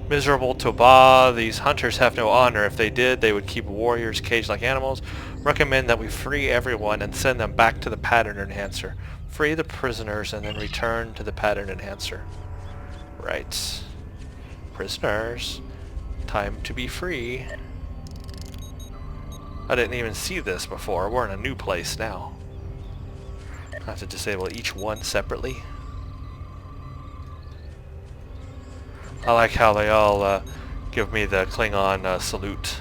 Miserable Toba, these hunters have no honor. If they did, they would keep warriors caged like animals. Recommend that we free everyone and send them back to the pattern enhancer. Free the prisoners and then return to the pattern enhancer. Right. Prisoners. Time to be free. I didn't even see this before. We're in a new place now. I have to disable each one separately. I like how they all give me the Klingon salute.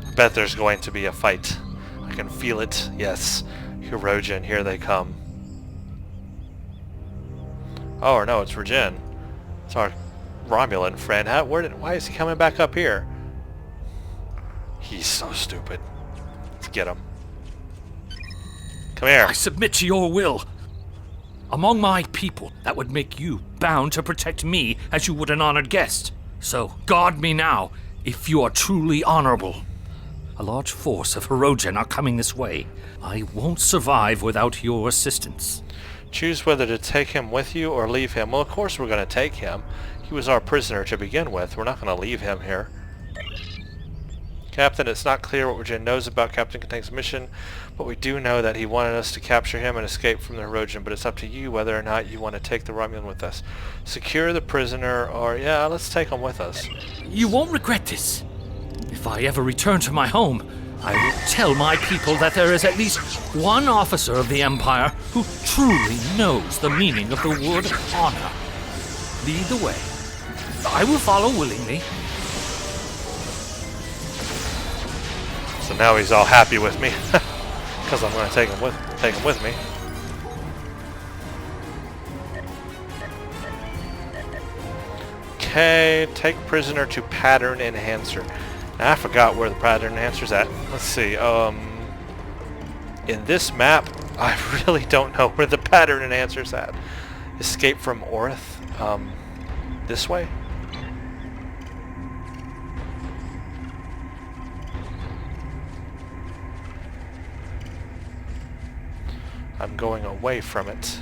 I bet there's going to be a fight. I can feel it. Yes. Herodian, here they come. Oh, or no, it's Regen. It's our Romulan friend. Why is he coming back up here? He's so stupid. Let's get him. Come here. I submit to your will. Among my people, that would make you bound to protect me as you would an honored guest. So, guard me now, if you are truly honorable. A large force of Herodian are coming this way. I won't survive without your assistance. Choose whether to take him with you or leave him. Well, of course we're going to take him. He was our prisoner to begin with. We're not going to leave him here. Captain, it's not clear what Regen knows about Captain Katang's mission, but we do know that he wanted us to capture him and escape from the Herodian, but it's up to you whether or not you want to take the Romulan with us. Secure the prisoner, or yeah, let's take him with us. You won't regret this. If I ever return to my home, I will tell my people that there is at least one officer of the Empire who truly knows the meaning of the word honor. Lead the way. I will follow willingly. So now he's all happy with me, because I'm going to take him with me. Okay, take prisoner to pattern enhancer. Now, I forgot where the pattern enhancer's at. Let's see. In this map, I really don't know where the pattern enhancer's at. Escape from Orth. This way? I'm going away from it.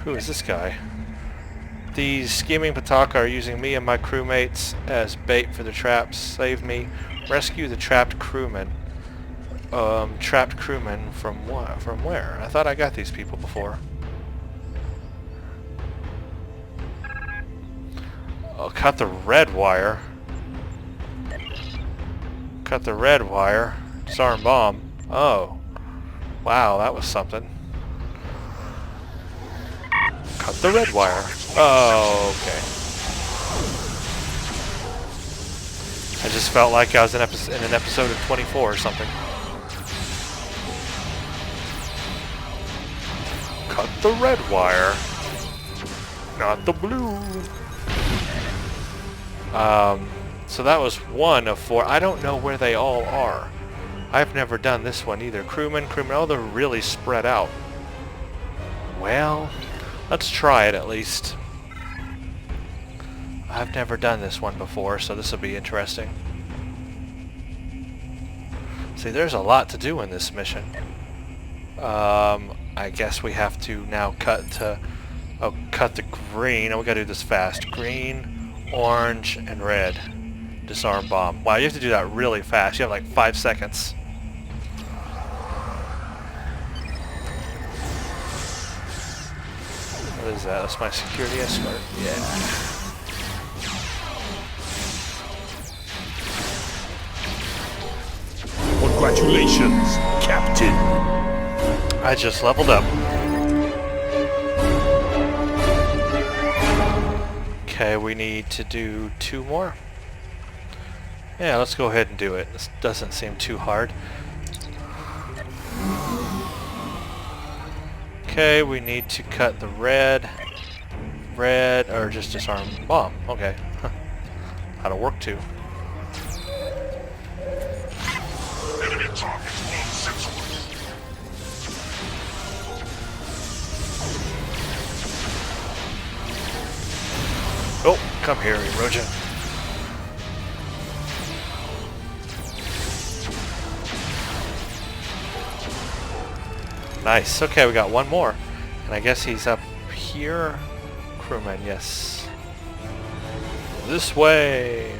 Who is this guy? These scheming Pataka are using me and my crewmates as bait for the traps. Save me. Rescue the trapped crewmen. Trapped crewmen from what? From where? I thought I got these people before. Oh, cut the red wire. Cut the red wire. Disarm bomb. Oh. Wow, that was something. Cut the red wire. Oh, okay. I just felt like I was in an episode of 24 or something. Cut the red wire. Not the blue. So that was 1 of 4. I don't know where they all are. I've never done this one either. Crewmen, oh, they're really spread out. Well, let's try it at least. I've never done this one before, so this will be interesting. See, there's a lot to do in this mission. I guess we have to now cut the green. Oh, we gotta do this fast. Green, orange, and red. Disarm bomb. Wow, you have to do that really fast. You have like 5 seconds. What is that? That's my security escort. Yeah. Congratulations, Captain. I just leveled up. Okay, we need to do 2 more. Yeah, let's go ahead and do it. This doesn't seem too hard. Okay, we need to cut the red, or just disarm bomb. Okay. That'll work too. Enemy target uncensored. Oh, come here, Erogen. Nice. Okay, we got 1 more. And I guess he's up here. Crewman, yes. This way.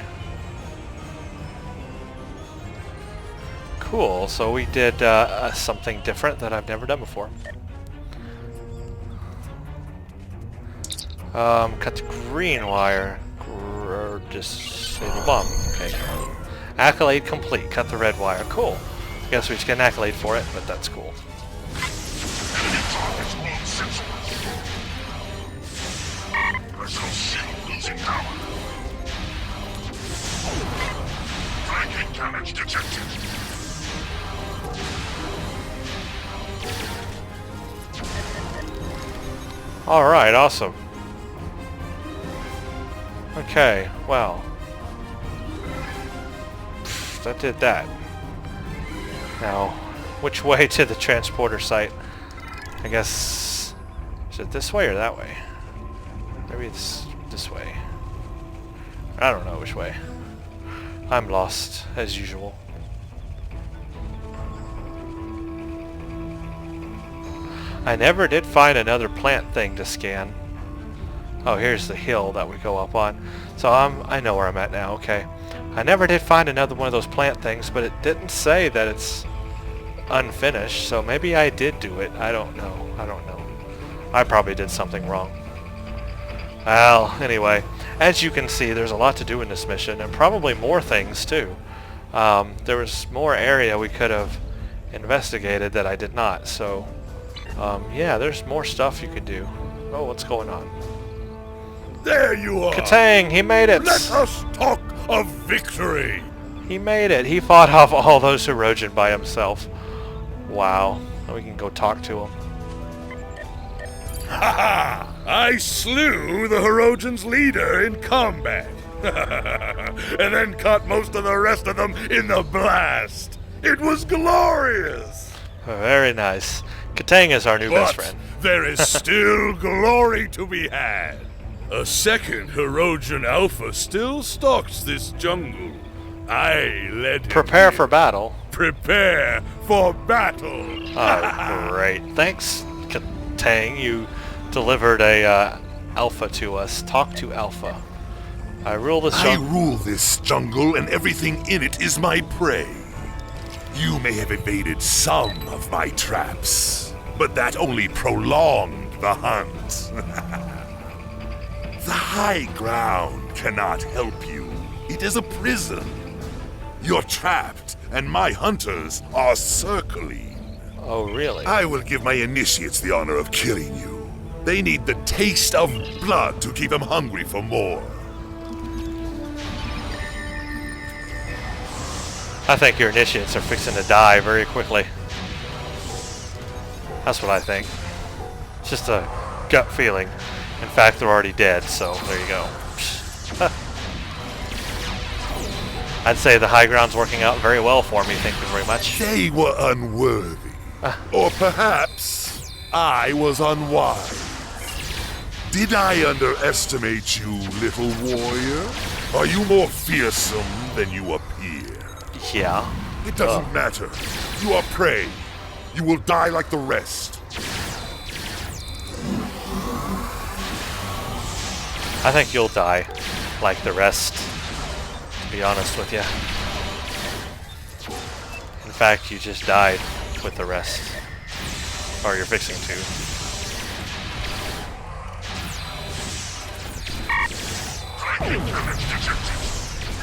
Cool. So we did something different that I've never done before. Cut the green wire. Disable bomb. Okay. Accolade complete. Cut the red wire. Cool. I guess we just get an accolade for it, but that's cool. Enemy target uncensored. Personal shield losing power. Flanking damage detected. Alright, awesome. Okay, well. That did that. Now, which way to the transporter site? I guess... Is it this way or that way? Maybe it's this way. I don't know which way. I'm lost, as usual. I never did find another plant thing to scan. Oh, here's the hill that we go up on. So I know where I'm at now, okay. I never did find another one of those plant things, but it didn't say that it's unfinished, so maybe I did do it. I don't know. I probably did something wrong. Well, anyway, as you can see, there's a lot to do in this mission, and probably more things, too. There was more area we could have investigated that I did not, so... yeah, there's more stuff you could do. Oh, what's going on? There you are! Katang, he made it! Let us talk of victory! He made it! He fought off all those Hirogen by himself. Wow. Now we can go talk to him. Ha ha! I slew the Hirogen's leader in combat! And then caught most of the rest of them in the blast! It was glorious! Very nice. Katang is our new best friend. There is still glory to be had. A second Hirogen Alpha still stalks this jungle. I led him Prepare here. for battle. Prepare for battle. Oh, great. Thanks, Katang. You delivered a Alpha to us. Talk to Alpha. I rule this I jungle. rule this jungle, and everything in it is my prey. You may have evaded some of my traps, but that only prolonged the hunt. The high ground cannot help you. It is a prison. You're trapped and my hunters are circling. Oh, really? I will give my initiates the honor of killing you. They need the taste of blood to keep them hungry for more. I think your initiates are fixing to die very quickly. That's what I think. It's just a gut feeling. In fact, they're already dead, so there you go. I'd say the high ground's working out very well for me, thank you very much. They were unworthy. Or perhaps I was unwise. Did I underestimate you, little warrior? Are you more fearsome than you appear? Yeah. It doesn't matter. You are prey. You will die like the rest. I think you'll die like the rest, to be honest with you. In fact, you just died with the rest. Or you're fixing to.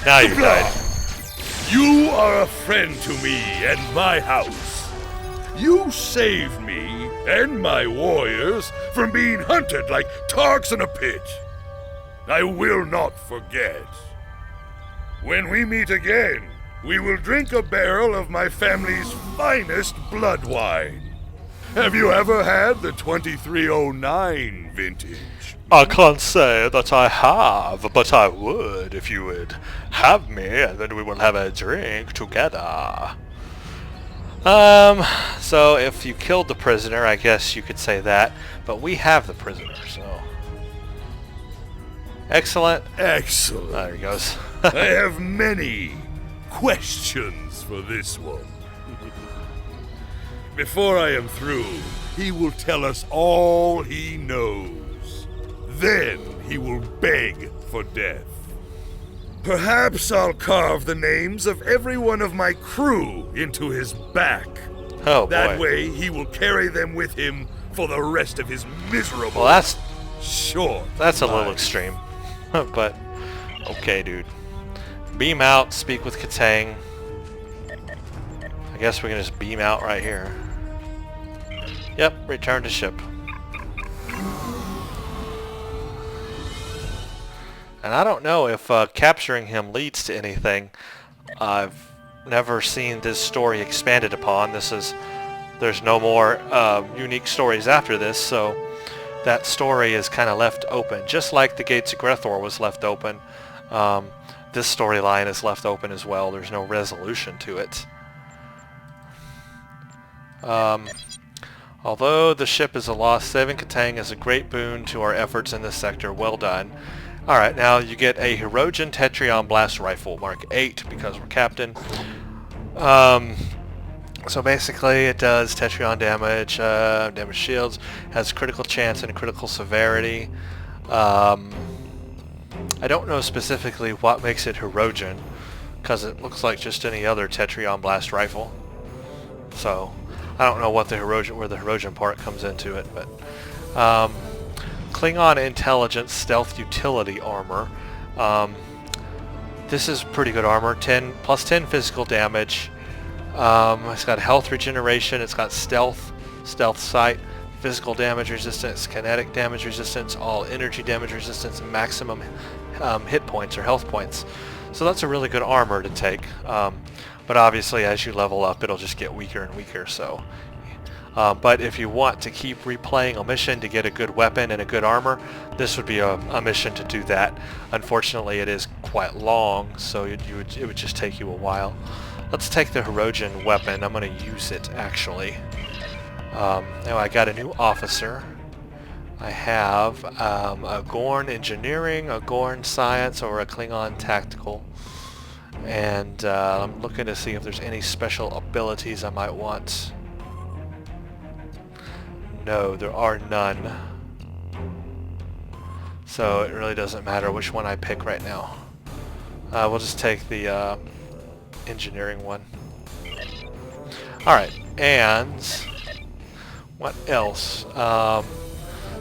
Now you died. You are a friend to me and my house. You saved me and my warriors from being hunted like targs in a pit. I will not forget. When we meet again, we will drink a barrel of my family's finest blood wine. Have you ever had the 2309 vintage? I can't say that I have, but I would if you would have me, and then we will have a drink together. So if you killed the prisoner, I guess you could say that, but we have the prisoner, so... Excellent. Excellent. There he goes. I have many questions for this one. Before I am through, he will tell us all he knows. Then he will beg for death. Perhaps I'll carve the names of every one of my crew into his back. Oh, That boy. way he will carry them with him for the rest of his miserable, Well, that's short a little life. extreme. But, okay, dude. Beam out, speak with Katang. I guess we can just beam out right here. Yep, return to ship. And I don't know if capturing him leads to anything. I've never seen this story expanded upon. There's no more unique stories after this, so that story is kind of left open. Just like the Gates of Grethor was left open, this storyline is left open as well. There's no resolution to it. Although the ship is a loss, saving Katang is a great boon to our efforts in this sector. Well done. Alright, now you get a Hirogen Tetrion Blast Rifle, Mark 8, because we're captain. So basically it does Tetrion damage, damage shields, has critical chance and critical severity. I don't know specifically what makes it Hirogen, because it looks like just any other Tetrion Blast Rifle. So I don't know what the Hirogen, where the Hirogen part comes into it, but Klingon Intelligence Stealth Utility Armor. This is pretty good armor. Plus 10 physical damage. It's got health regeneration. It's got stealth sight, physical damage resistance, kinetic damage resistance, all energy damage resistance, and maximum hit points or health points. So that's a really good armor to take. But obviously, as you level up, it'll just get weaker and weaker. So. But if you want to keep replaying a mission to get a good weapon and a good armor, this would be a mission to do that. Unfortunately, it is quite long, so it would just take you a while. Let's take the Hirogen weapon. I'm going to use it, actually. Now I got a new officer. I have a Gorn Engineering, a Gorn Science, or a Klingon Tactical. And I'm looking to see if there's any special abilities I might want. No, there are none. So it really doesn't matter which one I pick right now. We'll just take the engineering one. Alright, and what else?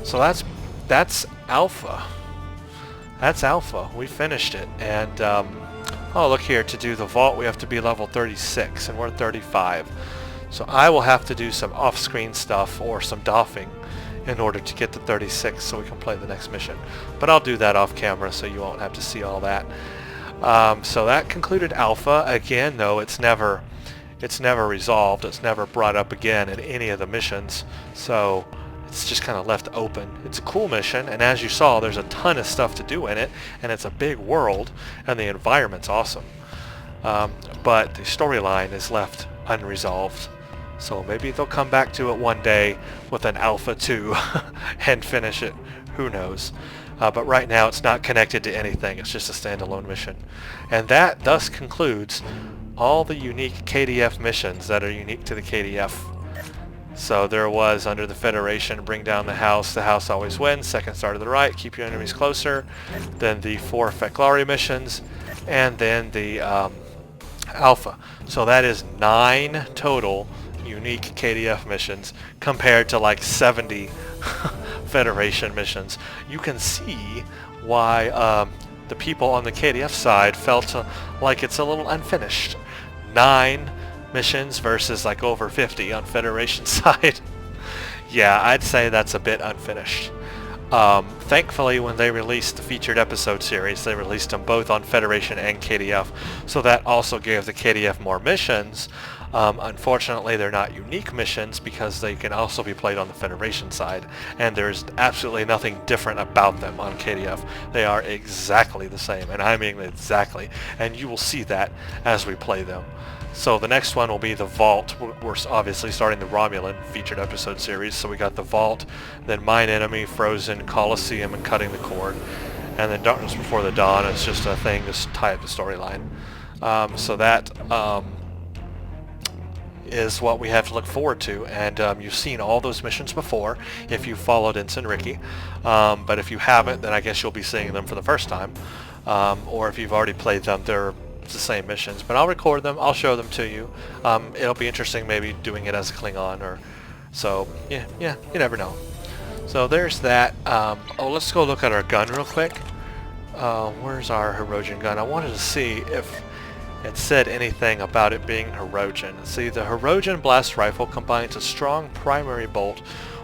So that's Alpha. That's Alpha. We finished it. And Oh, look here, to do the vault we have to be level 36, and we're 35. So I will have to do some off-screen stuff or some doffing in order to get to 36 so we can play the next mission. But I'll do that off camera so you won't have to see all that. So that concluded Alpha. Again, though, it's never resolved. It's never brought up again in any of the missions. So it's just kind of left open. It's a cool mission, and as you saw, there's a ton of stuff to do in it, and it's a big world, and the environment's awesome. But the storyline is left unresolved. So maybe they'll come back to it one day with an Alpha 2 and finish it. Who knows? But right now it's not connected to anything. It's just a standalone mission. And that thus concludes all the unique KDF missions that are unique to the KDF. So there was under the Federation, bring down the house always wins, second star to the right, keep your enemies closer, then the 4 Feclari missions, and then the Alpha. So that is 9 total unique KDF missions compared to like 70 Federation missions. You can see why the people on the KDF side felt like it's a little unfinished. 9 missions versus like over 50 on Federation side. Yeah, I'd say that's a bit unfinished. Thankfully, when they released the featured episode series, they released them both on Federation and KDF, so that also gave the KDF more missions. Unfortunately, they're not unique missions because they can also be played on the Federation side, and there's absolutely nothing different about them on KDF. They are exactly the same, and I mean exactly, and you will see that as we play them. So the next one will be the Vault. We're obviously starting the Romulan featured episode series, so we got the Vault, then Mine Enemy, Frozen, Colosseum, and Cutting the Cord, and then Darkness Before the Dawn. It's just a thing to tie up the storyline. So that is what we have to look forward to, and you've seen all those missions before if you followed Ensign Ricky, but if you haven't, then I guess you'll be seeing them for the first time, or if you've already played them, they're the same missions, but I'll record them, I'll show them to you. It'll be interesting maybe doing it as a Klingon, or so yeah, you never know. So there's that. Oh, let's go look at our gun real quick. Where's our Hirogen gun? I wanted to see if it said anything about it being Hirogen. See, the Hirogen blast rifle combines a strong primary bolt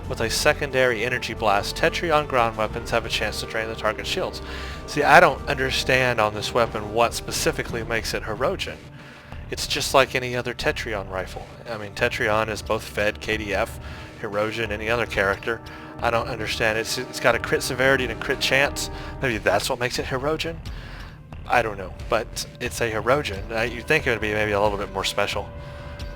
with a secondary energy blast. Tetrion ground weapons have a chance to drain the target's shields. See, I don't understand on this weapon what specifically makes it Hirogen. It's just like any other Tetrion rifle. I mean, Tetrion is both Fed, KDF, Hirogen, any other character. I don't understand. It's got a crit severity and a crit chance. Maybe that's what makes it Hirogen? I don't know, but it's a Hirogen. You'd think it would be maybe a little bit more special.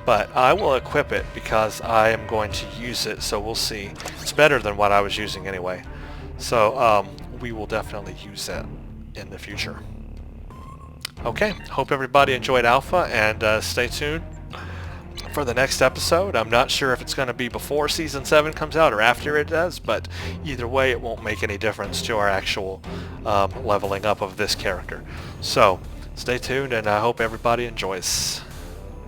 But I will equip it because I am going to use it, so we'll see. It's better than what I was using anyway. So we will definitely use that in the future. Okay, hope everybody enjoyed Alpha, and stay tuned for the next episode. I'm not sure if it's going to be before Season 7 comes out or after it does, but either way it won't make any difference to our actual leveling up of this character. So stay tuned, and I hope everybody enjoys.